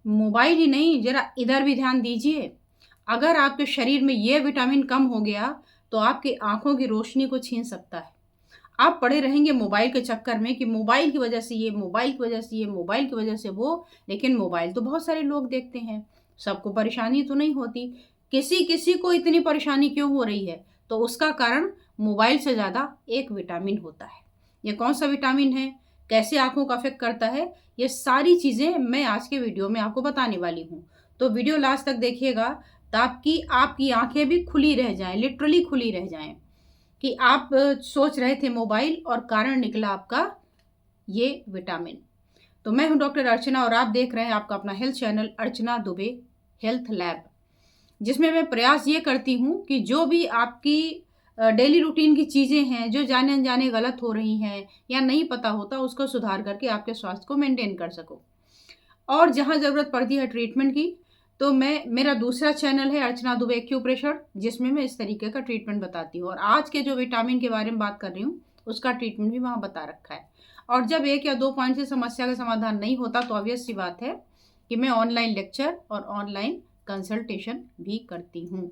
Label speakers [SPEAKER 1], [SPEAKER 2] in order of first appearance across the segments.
[SPEAKER 1] Mobile ही नहीं, ज़रा इधर भी ध्यान दीजिए। अगर आपके शरीर में ये विटामिन कम हो गया, तो आपकी आँखों की रोशनी को छीन सकता है। आप पड़े रहेंगे मोबाइल के चक्कर में कि मोबाइल की वजह से ये, मोबाइल की वजह से ये, मोबाइल की वजह से वो, लेकिन मोबाइल तो बहुत सारे लोग देखते हैं, सबको परेशानी तो नहीं होती। किसी-किसी को इतनी परेशानी क्यों हो रही है? तो उसका कारण मोबाइल से ज़्यादा एक विटामिन होता है। ये कौन-सा विटामिन है? कैसे आँखों को अफ़ेक्ट करता है? ये सारी चीज़ें मैं आज के वीडियो में आपको बताने वाली हूँ। तो वीडियो लास्ट तक देखिएगा ताकि आपकी आँखें भी खुली रह जाएँ, लिटरली खुली रह जाएँ। कि आप सोच रहे थे मोबाइल और कारण निकला आपका ये विटामिन। तो मैं हूँ डॉक्टर अर्चना और आप देख रहे हैं आपका अपना हेल्थ चैनल अर्चना दुबे हेल्थ लैब, जिसमें मैं प्रयास ये करती हूँ कि जो भी आपकी डेली रूटीन की चीज़ें हैं, जो जाने-अनजाने गलत हो रही हैं या नहीं पता होता, उसको सुधार करके आपके स्वास्थ्य को मेंटेन कर सको। और जहाँ ज़रूरत पड़ती है ट्रीटमेंट की, तो मेरा दूसरा चैनल है अर्चना दुबे एक्यूप्रेशर, जिसमें मैं इस तरीके का ट्रीटमेंट बताती हूँ और आज के जो विटामिन के बारे में बात कर रही हूँ, उसका ट्रीटमेंट भी वहाँ बता रखा है। और जब 1 या 2 पॉइंट से समस्या का समाधान नहीं होता, तो ऑब्वियस सी बात है कि मैं ऑनलाइन लेक्चर और ऑनलाइन कंसल्टेशन भी करती हूँ।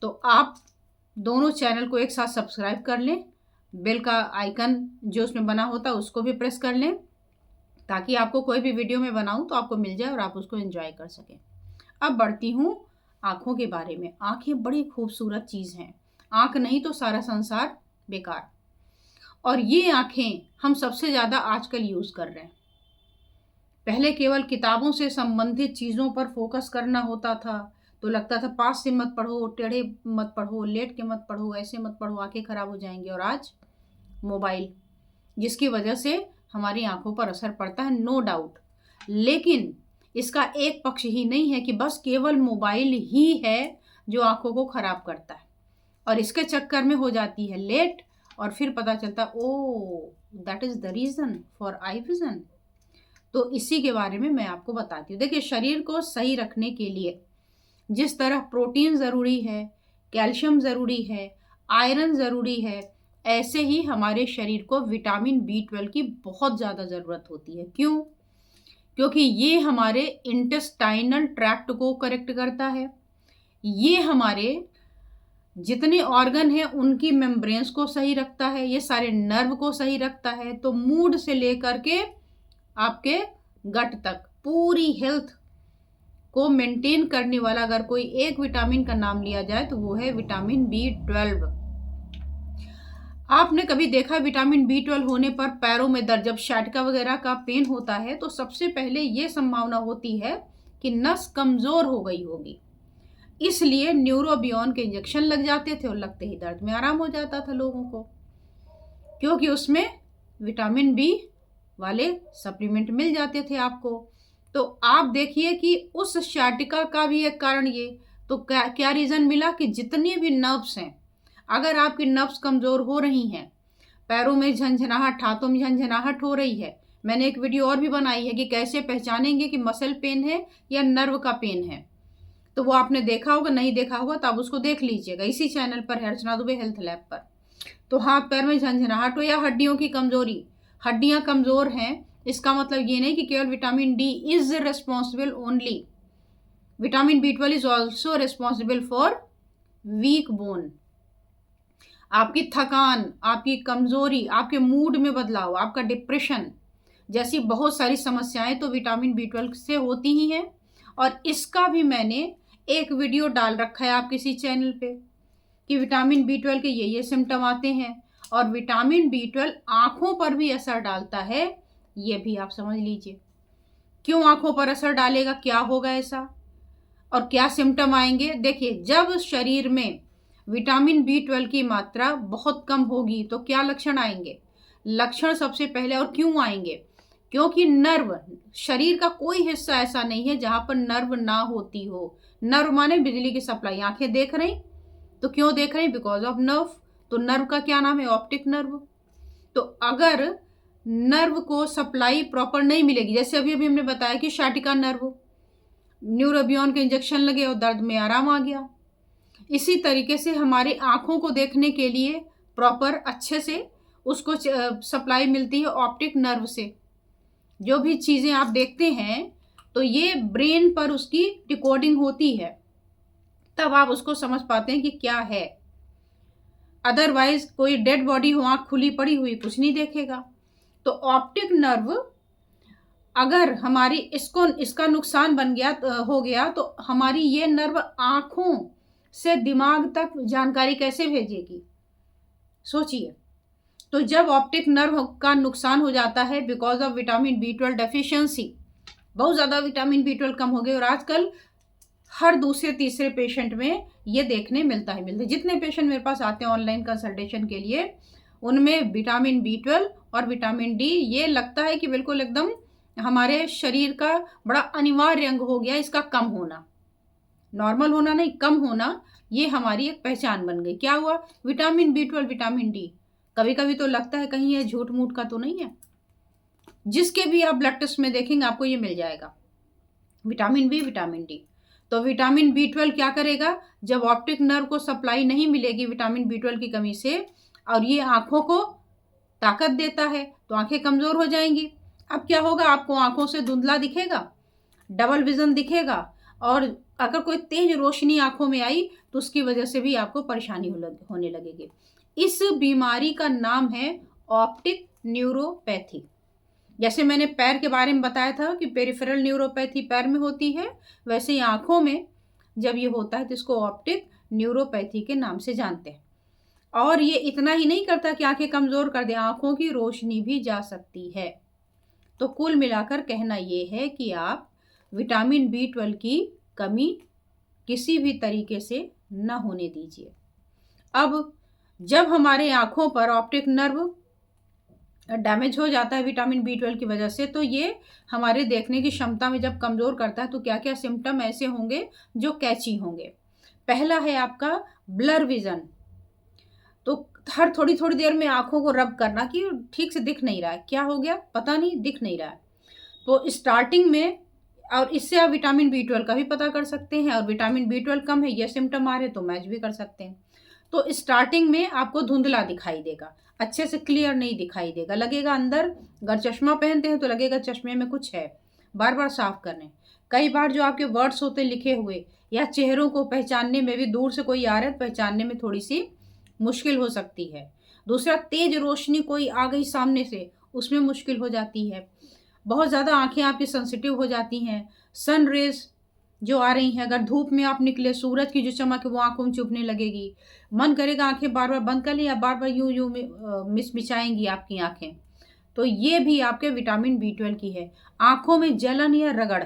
[SPEAKER 1] तो आप दोनों चैनल को एक साथ सब्सक्राइब कर लें, बेल का आइकन जो उसमें बना होता है, उसको भी प्रेस कर लें, ताकि आपको कोई भी वीडियो मैं बनाऊँ तो आपको मिल जाए और आप उसको एन्जॉय कर सकें। अब बढ़ती हूँ आँखों के बारे में। आँखें बड़ी खूबसूरत चीज़ हैं। आँख नहीं तो सारा संसार बेकार। और ये आँखें हम सबसे ज़्यादा आजकल यूज़ कर रहे हैं। पहले केवल किताबों से संबंधित चीज़ों पर फ़ोकस करना होता था, तो लगता था पास से मत पढ़ो, टेढ़े मत पढ़ो, लेट के मत पढ़ो, ऐसे मत पढ़ो, आँखें खराब हो जाएँगी। और आज मोबाइल, जिसकी वजह से हमारी आँखों पर असर पड़ता है, नो डाउट। लेकिन इसका एक पक्ष ही नहीं है कि बस केवल मोबाइल ही है जो आँखों को खराब करता है और इसके चक्कर में हो जाती है लेट और फिर पता चलता है oh that is the reason for I vision. तो इसी के बारे में मैं आपको बताती हूँ। देखिए, शरीर को सही रखने के लिए जिस तरह प्रोटीन ज़रूरी है, कैल्शियम ज़रूरी है, आयरन ज़रूरी है, ऐसे ही हमारे शरीर को विटामिन बी 12 की बहुत ज़्यादा ज़रूरत होती है। क्यों? क्योंकि ये हमारे इंटेस्टाइनल ट्रैक्ट को करेक्ट करता है। ये हमारे जितने ऑर्गन हैं उनकी मेम्ब्रेन्स को सही रखता है, ये सारे नर्व को सही रखता है। तो मूड से लेकर के आपके गट तक पूरी हेल्थ को मेंटेन करने वाला अगर कोई एक विटामिन का नाम लिया जाए तो वो है विटामिन बी 12। आपने कभी देखा विटामिन बी 12 होने पर पैरों में दर्द, जब सciatica वगैरह का पेन होता है तो सबसे पहले ये संभावना होती है कि नस कमज़ोर हो गई होगी, इसलिए न्यूरोबियन के इंजेक्शन लग जाते थे और लगते ही दर्द में आराम हो जाता था लोगों को, क्योंकि उसमें विटामिन बी वाले सप्लीमेंट मिल जाते थे आपको। तो आप देखिए कि उस sciatica का भी एक कारण ये, तो क्या रीज़न मिला कि जितने भी नर्व्स हैं, अगर आपकी नर्व्स कमज़ोर हो रही हैं, पैरों में झंझनाहट, हाथों में झंझनाहट हो रही है, मैंने एक वीडियो और भी बनाई है कि कैसे पहचानेंगे कि मसल पेन है या नर्व का पेन है। तो वो आपने देखा होगा, नहीं देखा होगा तो आप उसको देख लीजिएगा, इसी चैनल पर है अर्चना दुबे हेल्थ लैब पर। तो हाथ पैर में झंझनाहट हो या हड्डियों की कमज़ोरी, हड्डियाँ कमज़ोर हैं, इसका मतलब ये नहीं कि केवल vitamin D is responsible only. Vitamin B 12 is also responsible for weak bone. आपकी थकान, आपकी कमज़ोरी, आपके मूड में बदलाव, आपका डिप्रेशन जैसी बहुत सारी समस्याएं तो विटामिन बी 12 से होती ही हैं। और इसका भी मैंने एक वीडियो डाल रखा है आप किसी चैनल पे कि विटामिन बी 12 के ये सिम्टम आते हैं और विटामिन बी 12 आँखों पर भी असर डालता है, ये भी आप समझ लीजिए। क्यों आँखों पर असर डालेगा, क्या होगा ऐसा और क्या सिम्टम आएंगे? देखिए, जब शरीर में विटामिन बी 12 की मात्रा बहुत कम होगी तो क्या लक्षण आएंगे? लक्षण सबसे पहले, और क्यों आएंगे? क्योंकि नर्व, शरीर का कोई हिस्सा ऐसा नहीं है जहाँ पर नर्व ना होती हो। नर्व माने बिजली की सप्लाई। आंखें देख रही तो क्यों देख रही? Because of nerve. तो नर्व का क्या नाम है? Optic nerve. तो अगर नर्व को सप्लाई प्रॉपर नहीं मिलेगी, जैसे अभी अभी हमने बताया कि sciatica नर्व, न्यूरोबियन के इंजेक्शन लगे और दर्द में आराम आ गया, इसी तरीके से हमारी आँखों को देखने के लिए प्रॉपर अच्छे से उसको सप्लाई मिलती है ऑप्टिक नर्व से। जो भी चीज़ें आप देखते हैं तो ये ब्रेन पर उसकी डिकोडिंग होती है, तब आप उसको समझ पाते हैं कि क्या है। अदरवाइज कोई डेड बॉडी हो, आँख खुली पड़ी हुई, कुछ नहीं देखेगा। तो ऑप्टिक नर्व अगर हमारी इसका नुकसान बन गया हो गया तो हमारी ये नर्व आँखों से दिमाग तक जानकारी कैसे भेजेगी, सोचिए। तो जब ऑप्टिक नर्व का नुकसान हो जाता है because of vitamin B12 deficiency, बहुत ज़्यादा विटामिन B12 कम हो गए, और आजकल हर दूसरे तीसरे पेशेंट में ये देखने मिलता है। जितने पेशेंट मेरे पास आते हैं ऑनलाइन कंसल्टेशन के लिए, उनमें विटामिन B12 और विटामिन डी ये लगता है कि बिल्कुल एकदम हमारे शरीर का बड़ा अनिवार्य अंग हो गया। इसका कम होना, नॉर्मल होना नहीं, कम होना, ये हमारी एक पहचान बन गई। क्या हुआ? Vitamin B12, vitamin D. कभी कभी तो लगता है कहीं ये झूठ मूठ का तो नहीं है। जिसके भी आप ब्लड टेस्ट में देखेंगे आपको ये मिल जाएगा, विटामिन बी, विटामिन डी। तो विटामिन B12 क्या करेगा? जब ऑप्टिक नर्व को सप्लाई नहीं मिलेगी विटामिन B12 की कमी से, और ये आंखों को ताकत देता है, तो आंखें कमज़ोर हो जाएंगी। अब क्या होगा? आपको आंखों से धुंधला दिखेगा, डबल विजन दिखेगा, और अगर कोई तेज रोशनी आंखों में आई तो उसकी वजह से भी आपको परेशानी होने लगेगी। इस बीमारी का नाम है ऑप्टिक न्यूरोपैथी। जैसे मैंने पैर के बारे में बताया था कि पेरिफेरल न्यूरोपैथी पैर में होती है, वैसे ही आंखों में जब ये होता है तो इसको ऑप्टिक न्यूरोपैथी के नाम से जानते हैं। और ये इतना ही नहीं करता कि आंखें कमज़ोर कर दे, आंखों की रोशनी भी जा सकती है। तो कुल मिलाकर कहना ये है कि आप विटामिन B12 की कमी किसी भी तरीके से न होने दीजिए। अब जब हमारे आंखों पर ऑप्टिक नर्व डैमेज हो जाता है विटामिन B12 की वजह से, तो ये हमारे देखने की क्षमता में जब कमज़ोर करता है तो क्या क्या सिम्टम ऐसे होंगे जो कैची होंगे। पहला है आपका ब्लर विज़न। तो हर थोड़ी थोड़ी देर में आंखों को रब करना कि ठीक से दिख नहीं रहा है, क्या हो गया पता नहीं, दिख नहीं रहा है। तो स्टार्टिंग में, और इससे आप विटामिन B12 का भी पता कर सकते हैं, और विटामिन B12 कम है ये सिम्टम आ रहे तो मैच भी कर सकते हैं। तो स्टार्टिंग में आपको धुंधला दिखाई देगा, अच्छे से क्लियर नहीं दिखाई देगा, लगेगा अंदर, अगर चश्मा पहनते हैं तो लगेगा चश्मे में कुछ है, बार बार साफ करने। कई बार जो आपके वर्ड्स होते लिखे हुए या चेहरों को पहचानने में भी, दूर से कोई आ रहा है पहचानने में थोड़ी सी मुश्किल हो सकती है। दूसरा, तेज रोशनी कोई आ गई सामने से, उसमें मुश्किल हो जाती है। बहुत ज़्यादा आंखें आपकी सेंसिटिव हो जाती हैं। सन रेज जो आ रही हैं, अगर धूप में आप निकले, सूरज की जो चमक है वो आंखों में चुभने लगेगी, मन करेगा आंखें बार बार बंद कर लें, या बार बार यूं यूं मिचमिचाएंगी आपकी आंखें। तो ये भी आपके विटामिन B12 की है। आंखों में जलन या रगड़,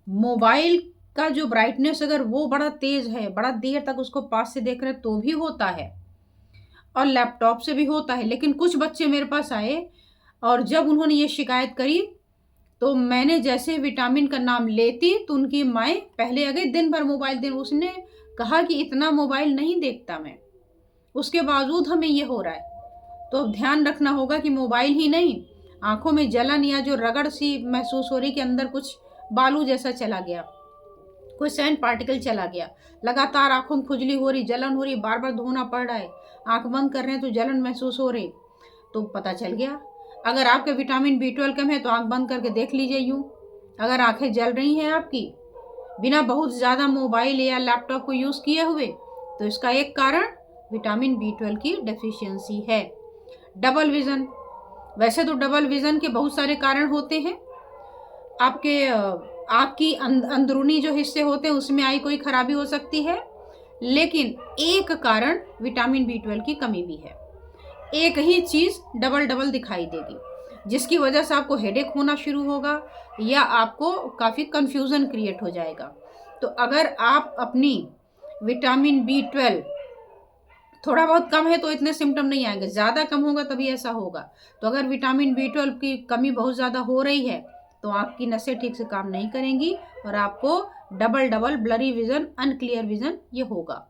[SPEAKER 1] मोबाइल का जो ब्राइटनेस अगर वो बड़ा तेज है, बड़ा देर तक उसको पास से देख रहे हैं तो भी होता है, और लैपटॉप से भी होता है। लेकिन कुछ बच्चे मेरे पास आए और जब उन्होंने ये शिकायत करी तो मैंने जैसे विटामिन का नाम लेती तो उनकी माएँ पहले आ गई, दिन भर मोबाइल दे। उसने कहा कि इतना मोबाइल नहीं देखता मैं, उसके बावजूद हमें ये हो रहा है। तो अब ध्यान रखना होगा कि मोबाइल ही नहीं, आंखों में जलन या जो रगड़ सी महसूस हो रही कि अंदर कुछ बालू जैसा चला गया, कोई सैंड पार्टिकल चला गया, लगातार आंखों में खुजली हो रही, जलन हो रही, बार बार धोना पड़ रहा है, आंख बंद कर रहे हैं तो जलन महसूस हो रही, तो पता चल गया। अगर आपके विटामिन B12 कम है तो आंख बंद करके देख लीजिए यूँ। अगर आंखें जल रही हैं आपकी बिना बहुत ज़्यादा मोबाइल या लैपटॉप को यूज़ किए हुए, तो इसका एक कारण विटामिन B12 की डेफिशिएंसी है। डबल विज़न, वैसे तो डबल विज़न के बहुत सारे कारण होते हैं। आपके आँख की अंदरूनी जो हिस्से होते हैं उसमें आई कोई खराबी हो सकती है, लेकिन एक कारण विटामिन B12 की कमी भी है। एक ही चीज़ डबल डबल दिखाई देगी, जिसकी वजह से आपको हेडेक होना शुरू होगा या आपको काफ़ी कन्फ्यूज़न क्रिएट हो जाएगा। तो अगर आप अपनी विटामिन B12 थोड़ा बहुत कम है तो इतने सिम्टम नहीं आएंगे, ज़्यादा कम होगा तभी ऐसा होगा। तो अगर विटामिन B12 की कमी बहुत ज़्यादा हो रही है तो आँख की नसें ठीक से काम नहीं करेंगी और आपको double double blurry vision, unclear vision ये होगा।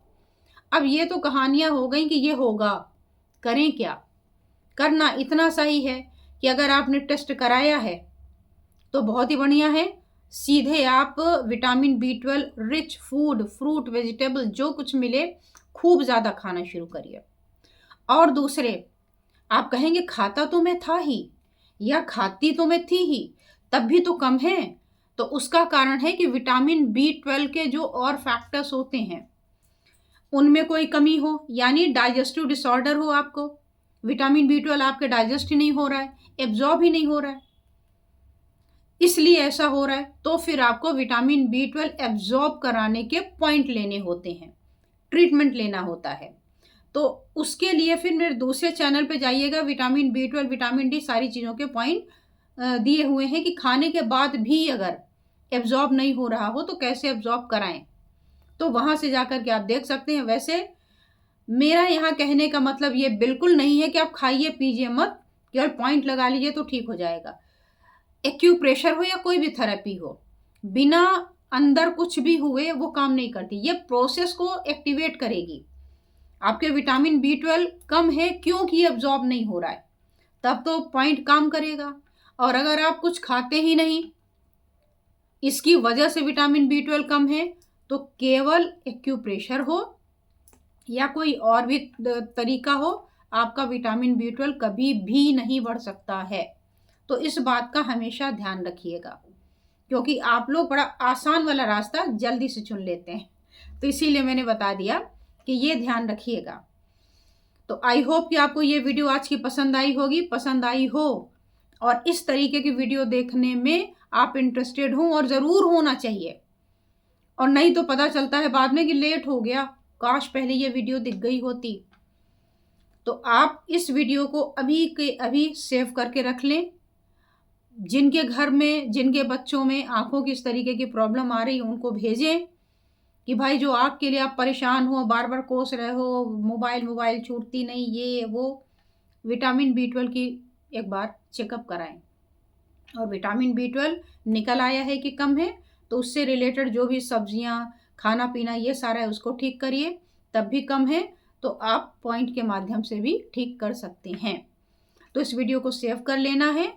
[SPEAKER 1] अब ये तो कहानियाँ हो गई कि ये होगा, करें क्या? करना इतना सही है कि अगर आपने टेस्ट कराया है तो बहुत ही बढ़िया है, सीधे आप vitamin B12 rich food, fruit, vegetable जो कुछ मिले खूब ज़्यादा खाना शुरू करिए। और दूसरे, आप कहेंगे खाता तो मैं था ही या खाती तो मैं थी ही, तब भी तो कम है। तो उसका कारण है कि विटामिन B12 के जो और फैक्टर्स होते हैं उनमें कोई कमी हो, यानी डाइजेस्टिव डिसऑर्डर हो, आपको विटामिन B12 आपके डाइजेस्ट ही नहीं हो रहा है, एब्जॉर्ब ही नहीं हो रहा है, इसलिए ऐसा हो रहा है, तो फिर आपको विटामिन B12 एब्जॉर्ब कराने के पॉइंट लेने होते हैं, ट्रीटमेंट लेना होता है। तो उसके लिए फिर मेरे दूसरे चैनल पे जाइएगा, विटामिन B12, विटामिन डी सारी चीज़ों के पॉइंट दिए हुए हैं कि खाने के बाद भी अगर एब्जॉर्ब नहीं हो रहा हो तो कैसे एब्जॉर्ब कराएं, तो वहाँ से जाकर के आप देख सकते हैं। वैसे मेरा यहाँ कहने का मतलब ये बिल्कुल नहीं है कि आप खाइए पीजिए मत, केवल पॉइंट लगा लीजिए तो ठीक हो जाएगा। एक्यूप्रेशर हो या कोई भी थेरेपी हो, बिना अंदर कुछ भी हुए वो काम नहीं करती, ये प्रोसेस को एक्टिवेट करेगी। आपके विटामिन B12 कम है क्योंकि एब्जॉर्ब नहीं हो रहा है, तब तो पॉइंट काम करेगा। और अगर आप कुछ खाते ही नहीं, इसकी वजह से विटामिन B12 कम है, तो केवल एक्यूप्रेशर हो या कोई और भी तरीका हो, आपका विटामिन B12 कभी भी नहीं बढ़ सकता है। तो इस बात का हमेशा ध्यान रखिएगा, क्योंकि आप लोग बड़ा आसान वाला रास्ता जल्दी से चुन लेते हैं, तो इसीलिए मैंने बता दिया कि ये ध्यान रखिएगा। तो आई होप कि आपको ये वीडियो आज की पसंद आई होगी। पसंद आई हो और इस तरीके की वीडियो देखने में आप इंटरेस्टेड हो, और ज़रूर होना चाहिए, और नहीं तो पता चलता है बाद में कि लेट हो गया, काश पहले ये वीडियो दिख गई होती। तो आप इस वीडियो को अभी के अभी सेव करके रख लें। जिनके घर में, जिनके बच्चों में आंखों की इस तरीके की प्रॉब्लम आ रही है, उनको भेजें कि भाई जो आँख के लिए आप परेशान हो, बार बार कोस रहे हो, मोबाइल छूटती नहीं, ये वो, विटामिन B12 की एक बार चेकअप कराएं। और विटामिन B12 निकल आया है कि कम है, तो उससे रिलेटेड जो भी सब्जियां, खाना पीना, ये सारा है उसको ठीक करिए, तब भी कम है तो आप पॉइंट के माध्यम से भी ठीक कर सकते हैं। तो इस वीडियो को सेव कर लेना है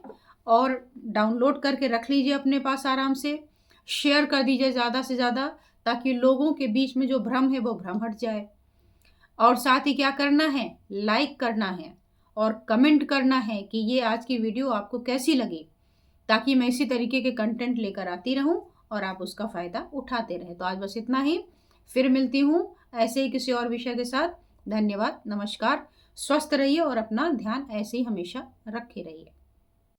[SPEAKER 1] और डाउनलोड करके रख लीजिए अपने पास आराम से, शेयर कर दीजिए ज़्यादा से ज़्यादा, ताकि लोगों के बीच में जो भ्रम है वो भ्रम हट जाए। और साथ ही क्या करना है, लाइक करना है और कमेंट करना है कि ये आज की वीडियो आपको कैसी लगी, ताकि मैं इसी तरीके के कंटेंट लेकर आती रहूं और आप उसका फ़ायदा उठाते रहें। तो आज बस इतना ही, फिर मिलती हूँ ऐसे ही किसी और विषय के साथ। धन्यवाद, नमस्कार, स्वस्थ रहिए और अपना ध्यान ऐसे ही हमेशा रखे रहिए।